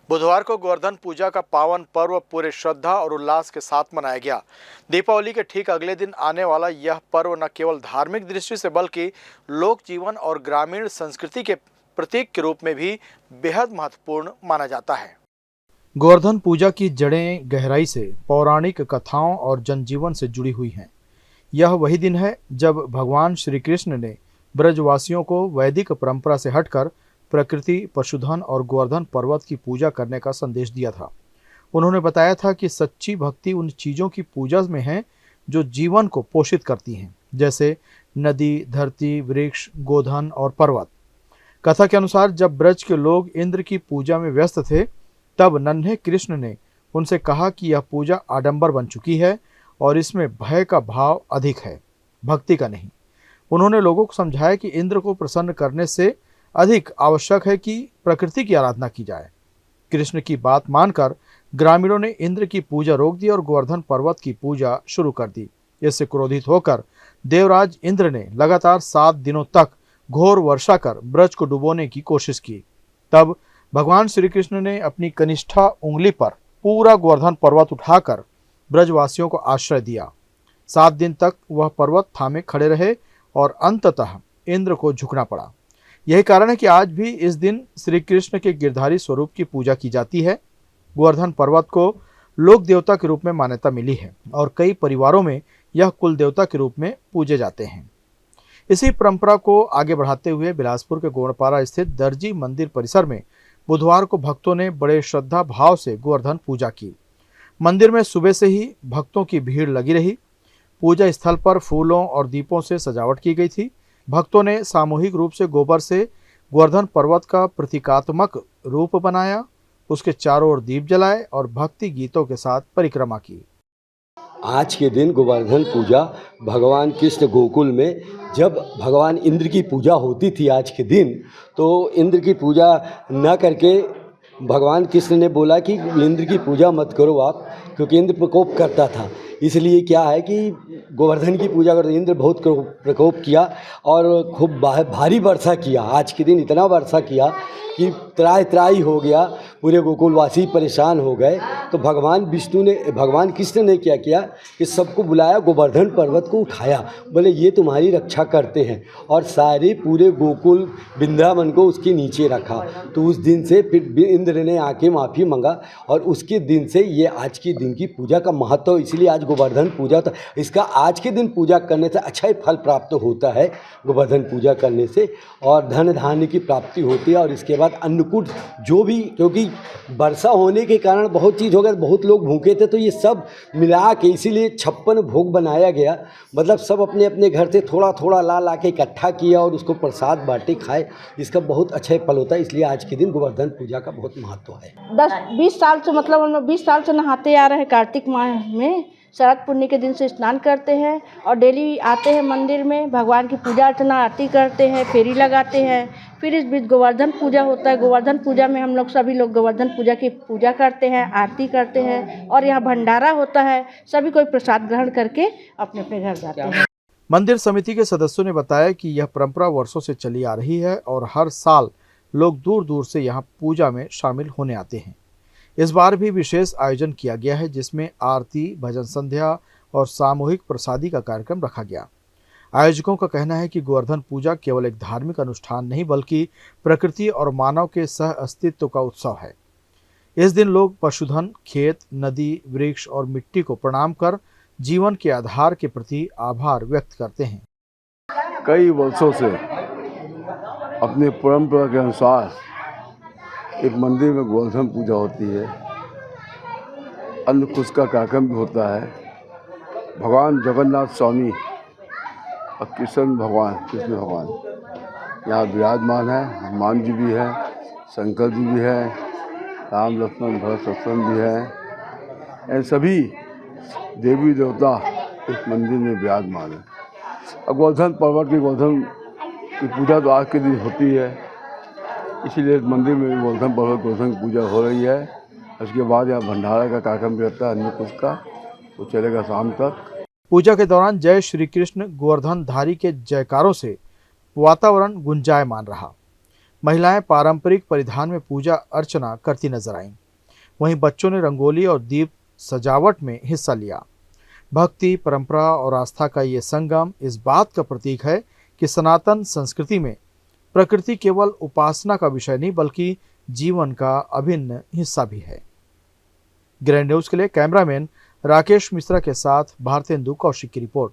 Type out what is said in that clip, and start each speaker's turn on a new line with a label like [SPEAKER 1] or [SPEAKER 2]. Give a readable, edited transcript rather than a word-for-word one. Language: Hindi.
[SPEAKER 1] बुधवार को गोवर्धन पूजा का पावन पर्व पूरे श्रद्धा और उल्लास के साथ मनाया गया। दीपावली के ठीक अगले दिन आने वाला यह पर्व न केवल धार्मिक दृष्टि से बल्कि लोक जीवन और ग्रामीण संस्कृति के प्रतीक के रूप में भी बेहद महत्वपूर्ण माना जाता है। गोवर्धन पूजा की जड़ें गहराई से पौराणिक कथाओं और जनजीवन से जुड़ी हुई हैं। यह वही दिन है जब भगवान श्री कृष्ण ने ब्रजवासियों को वैदिक परंपरा से हटकर प्रकृति, पशुधन और गोवर्धन पर्वत की पूजा करने का संदेश दिया था। उन्होंने बताया था कि सच्ची भक्ति उन चीज़ों की पूजा में है जो जीवन को पोषित करती हैं, जैसे नदी, धरती, वृक्ष, गोधन और पर्वत। कथा के अनुसार जब ब्रज के लोग इंद्र की पूजा में व्यस्त थे, तब नन्हे कृष्ण ने उनसे कहा कि यह पूजा आडंबर बन चुकी है और इसमें भय का भाव अधिक है, भक्ति का नहीं। उन्होंने लोगों को समझाया कि इंद्र को प्रसन्न करने से अधिक आवश्यक है कि प्रकृति की आराधना की जाए। कृष्ण की बात मानकर ग्रामीणों ने इंद्र की पूजा रोक दी और गोवर्धन पर्वत की पूजा शुरू कर दी। इससे क्रोधित होकर देवराज इंद्र ने लगातार 7 दिनों तक घोर वर्षा कर ब्रज को डुबोने की कोशिश की। तब भगवान श्री कृष्ण ने अपनी कनिष्ठा उंगली पर पूरा गोवर्धन पर्वत उठाकर ब्रजवासियों को आश्रय दिया। 7 दिन तक वह पर्वत थामे खड़े रहे और अंततः इंद्र को झुकना पड़ा। यही कारण है कि आज भी इस दिन श्री कृष्ण के गिरधारी स्वरूप की पूजा की जाती है। गोवर्धन पर्वत को लोक देवता के रूप में मान्यता मिली है और कई परिवारों में यह कुल देवता के रूप में पूजे जाते हैं। इसी परंपरा को आगे बढ़ाते हुए बिलासपुर के गोवड़पारा स्थित दर्जी मंदिर परिसर में बुधवार को भक्तों ने बड़े श्रद्धा भाव से गोवर्धन पूजा की। मंदिर में सुबह से ही भक्तों की भीड़ लगी रही। पूजा स्थल पर फूलों और दीपों से सजावट की गई थी। भक्तों ने सामूहिक रूप से गोबर से गोवर्धन पर्वत का प्रतीकात्मक रूप बनाया, उसके चारों ओर दीप जलाए और भक्ति गीतों के साथ परिक्रमा की।
[SPEAKER 2] आज के दिन गोवर्धन पूजा भगवान कृष्ण गोकुल में जब भगवान इंद्र की पूजा होती थी आज के दिन, तो इंद्र की पूजा न करके भगवान कृष्ण ने बोला कि इंद्र की पूजा मत करो आप, क्योंकि इंद्र प्रकोप करता था। इसलिए क्या है कि गोवर्धन की पूजा करते इंद्र बहुत प्रकोप किया और खूब भारी वर्षा किया। आज के दिन इतना वर्षा किया कि त्राही त्राही हो गया, पूरे गोकुलवासी परेशान हो गए। तो भगवान कृष्ण ने क्या किया कि सबको बुलाया, गोवर्धन पर्वत को उठाया, बोले ये तुम्हारी रक्षा करते हैं, और सारे पूरे गोकुल वृंदावन को उसके नीचे रखा। तो उस दिन से फिर इंद्र ने आके माफ़ी मांगा और उसके दिन से ये आज के दिन की पूजा का महत्व, इसलिए आज गोवर्धन पूजा, तो इसका आज के दिन पूजा करने से अच्छा ही फल प्राप्त होता है। गोवर्धन पूजा करने से और धन धान्य की प्राप्ति होती है और इसके बाद अन्नकूट जो भी, क्योंकि वर्षा होने के कारण बहुत चीज़ हो गया, बहुत लोग भूखे थे, तो ये सब मिला के इसीलिए 56 भोग बनाया गया। मतलब सब अपने अपने घर से थोड़ा थोड़ा ला के इकट्ठा किया और उसको प्रसाद बांटे, खाए। इसका बहुत अच्छा फल होता है, इसलिए आज के दिन गोवर्धन पूजा का बहुत महत्व है।
[SPEAKER 3] 10-20 साल से, मतलब हम लोग 20 साल से नहाते आ रहे हैं। कार्तिक माह में शरद पूर्णिमा के दिन से स्नान करते हैं और डेली आते हैं मंदिर में, भगवान की पूजा अर्चना आरती करते हैं, फेरी लगाते हैं। फिर इस बीच गोवर्धन पूजा होता है। गोवर्धन पूजा में हम लोग सभी लोग गोवर्धन पूजा की पूजा करते हैं, आरती करते हैं और यहाँ भंडारा होता है। सभी कोई प्रसाद ग्रहण करके अपने अपने घर जाते हैं।
[SPEAKER 1] मंदिर समिति के सदस्यों ने बताया कि यह परंपरा वर्षों से चली आ रही है और हर साल लोग दूर दूर से यहाँ पूजा में शामिल होने आते हैं। इस बार भी विशेष आयोजन किया गया है, जिसमें आरती, भजन संध्या और सामूहिक प्रसादी का कार्यक्रम रखा गया। आयोजकों का कहना है कि गोवर्धन पूजा केवल एक धार्मिक अनुष्ठान नहीं बल्कि प्रकृति और मानव के सह अस्तित्व का उत्सव है। इस दिन लोग पशुधन, खेत, नदी, वृक्ष और मिट्टी को प्रणाम कर जीवन के आधार के प्रति आभार व्यक्त करते हैं।
[SPEAKER 4] कई वर्षों से अपने परंपरा के अनुसार एक मंदिर में गोवर्धन पूजा होती है। अन्नकूट का कार्यक्रम भी होता है। भगवान जगन्नाथ स्वामी और कृष्ण भगवान यहाँ विराजमान है। हनुमान जी भी है, शंकर जी भी है, राम लक्ष्मण भरत शत्रुघ्न भी है। ये सभी देवी देवता इस मंदिर में विराजमान है। अब गोवर्धन पर्वत की गोवर्धन की पूजा तो आज के दिन होती है, इसीलिए मंदिर में गोवर्धन पर्वत गोवर्धन की पूजा हो रही है। उसके बाद यहाँ भंडारा का कार्यक्रम भी रहता है अन्नकूट का, वो चलेगा शाम तक।
[SPEAKER 1] पूजा के दौरान जय श्री कृष्ण गोवर्धन धारी के जयकारों से वातावरण गुंजायमान रहा। महिलाएं पारंपरिक परिधान में पूजा अर्चना करती नजर आईं। वहीं बच्चों ने रंगोली और दीप सजावट में हिस्सा लिया। भक्ति, परंपरा और आस्था का ये संगम इस बात का प्रतीक है कि सनातन संस्कृति में प्रकृति केवल उपासना का विषय नहीं बल्कि जीवन का अभिन्न हिस्सा भी है। ग्रैंड न्यूज के लिए कैमरामैन राकेश मिश्रा के साथ भारतेंदु कौशिक की रिपोर्ट।